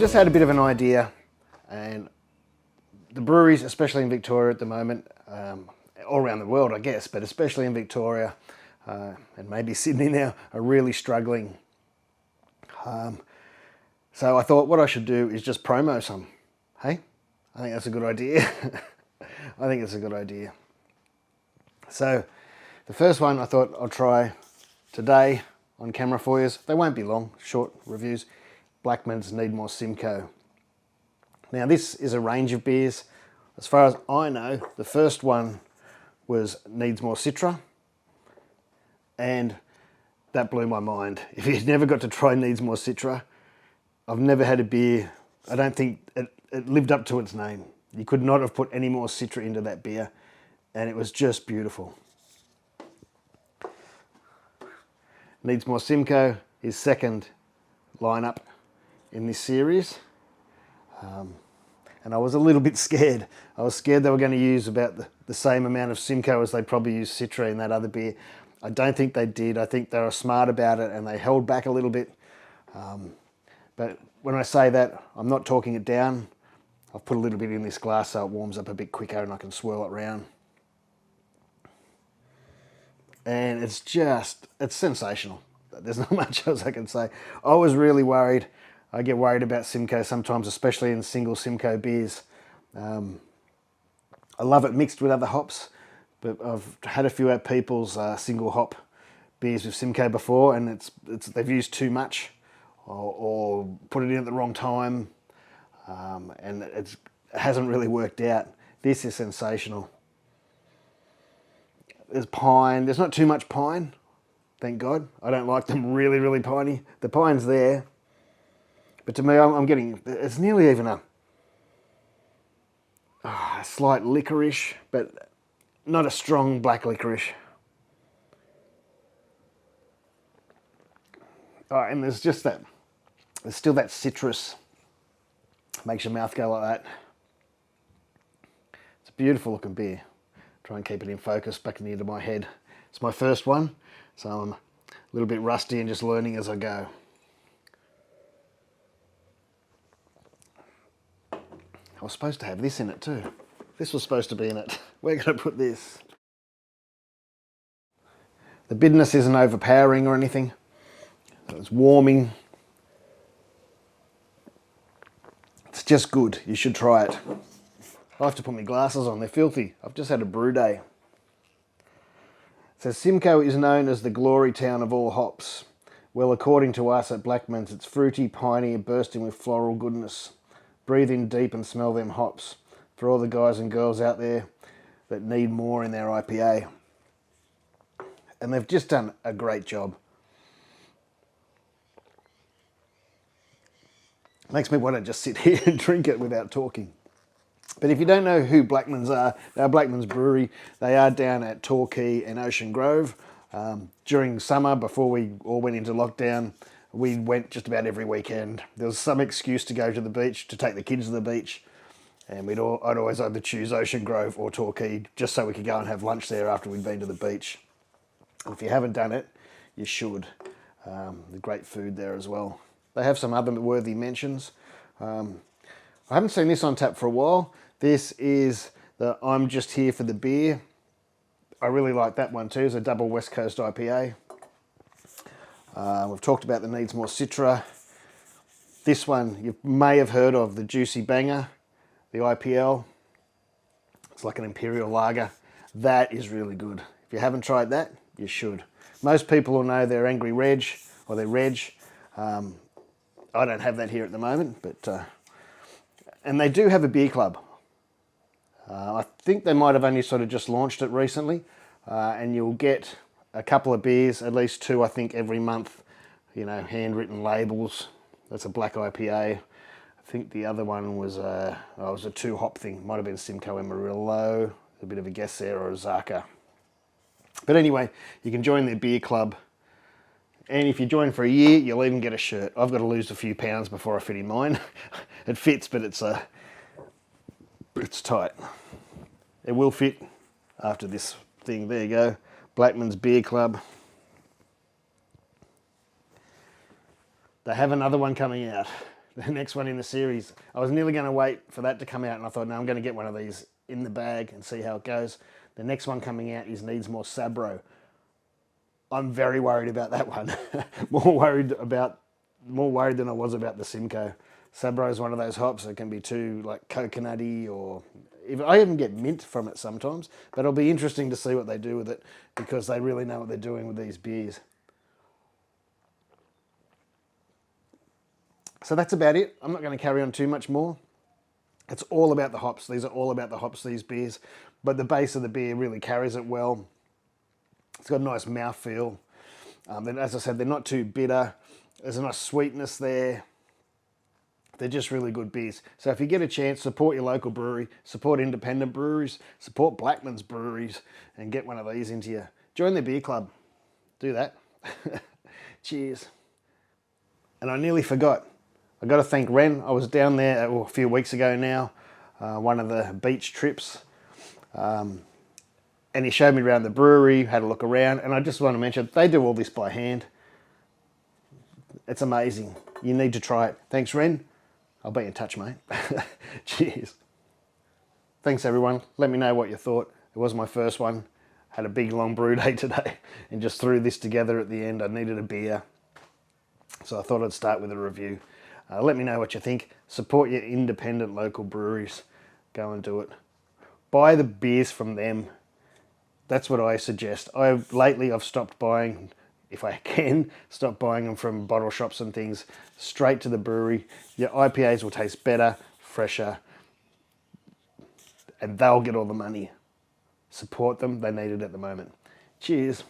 just had a bit of an idea, and the breweries, especially in Victoria at the moment, all around the world I guess, but especially in Victoria and maybe Sydney now, are really struggling. So I thought what I should do is just promo some. Hey, I think that's a good idea. I think it's a good idea. So the first one I thought I'll try today on camera for you. They won't be long, short reviews. Blackman's Needmore Simcoe. Now this is a range of beers. As far as I know, the first one was Needmore Citra, and that blew my mind. If you've never got to try Needmore Citra, I've never had a beer, I don't think it lived up to its name. You could not have put any more Citra into that beer, and it was just beautiful. Needmore Simcoe is second lineup in this series. And I was a little bit scared. I was scared they were going to use about the same amount of Simcoe as they probably used Citra in that other beer. I don't think they did. I think they were smart about it and they held back a little bit. But when I say that, I'm not talking it down. I've put a little bit in this glass so it warms up a bit quicker and I can swirl it around. And it's sensational. There's not much else I can say. I was really worried. I get worried about Simcoe sometimes, especially in single Simcoe beers. I love it mixed with other hops, but I've had a few at People's single hop beers with Simcoe before, and they've used too much or put it in at the wrong time, and it hasn't really worked out. This is sensational. There's pine. There's not too much pine, thank God. I don't like them really, really piney. The pine's there. But to me, I'm getting, it's nearly even a slight licorice, but not a strong black licorice. And there's still that citrus. Makes your mouth go like that. It's a beautiful looking beer. Try and keep it in focus back into my head. It's my first one, so I'm a little bit rusty and just learning as I go. I was supposed to have this in it too. This was supposed to be in it. Where can I put this? The bitterness isn't overpowering or anything. It's warming. It's just good. You should try it. I have to put my glasses on. They're filthy. I've just had a brew day. It says Simcoe is known as the glory town of all hops. Well, according to us at Blackman's, it's fruity, piney, and bursting with floral goodness. Breathe in deep and smell them hops for all the guys and girls out there that need more in their IPA. And they've just done a great job. Makes me want to just sit here and drink it without talking. But if you don't know who Blackman's are, they're Blackman's Brewery. They are down at Torquay and Ocean Grove. During summer, before we all went into lockdown, we went just about every weekend. There was some excuse to go to the beach, to take the kids to the beach. And I'd always either choose Ocean Grove or Torquay, just so we could go and have lunch there after we'd been to the beach. If you haven't done it, you should. The great food there as well. They have some other worthy mentions. I haven't seen this on tap for a while. This is the I'm Just Here for the Beer. I really like that one too. It's a double West Coast IPA. We've talked about the Needmore Citra. This one you may have heard of, the Juicy Banger, the IPL. It's like an imperial lager. That is really good. If you haven't tried that, you should. Most people will know their Angry Reg or their Reg. I don't have that here at the moment, but and they do have a beer club. I think they might have only sort of just launched it recently, and you'll get a couple of beers, at least two, I think, every month. You know, handwritten labels. That's a black IPA. I think the other one was it was a 2-hop thing. Might have been Simcoe Amarillo. A bit of a guess there, or a Zaka. But anyway, you can join their beer club. And if you join for a year, you'll even get a shirt. I've got to lose a few pounds before I fit in mine. It fits, but it's tight. It will fit after this thing. There you go. Blackman's Beer Club. They have another one coming out. the next one in the series. I was nearly going to wait for that to come out, and I thought, no, I'm going to get one of these in the bag and see how it goes. The next one coming out is Needs More Sabro. I'm very worried about that one. more worried than I was about the Simcoe. Sabro is one of those hops that can be too like coconutty, or I even get mint from it sometimes. But it'll be interesting to see what they do with it, because they really know what they're doing with these beers. So that's about it. I'm not going to carry on too much more. It's all about the hops. These are all about the hops, these beers. But the base of the beer really carries it well. It's got a nice mouthfeel. Then, as I said, they're not too bitter. There's a nice sweetness there. They're just really good beers. So if you get a chance, support your local brewery, support independent breweries, support Blackman's breweries, and get one of these into you. Join the beer club. Do that. Cheers. And I nearly forgot. I got to thank Ren. I was down there a few weeks ago now, one of the beach trips. And he showed me around the brewery, had a look around, and I just want to mention, they do all this by hand. It's amazing. You need to try it. Thanks, Ren. I'll be in touch, mate. Cheers. Thanks, everyone. Let me know what you thought. It was my first one. Had a big, long brew day today and just threw this together at the end. I needed a beer, so I thought I'd start with a review. Let me know what you think. Support your independent local breweries. Go and do it. Buy the beers from them. That's what I suggest. Lately I've stopped buying, if I can, stop buying them from bottle shops and things. Straight to the brewery. Your IPAs will taste better, fresher, and they'll get all the money. Support them. They need it at the moment. Cheers.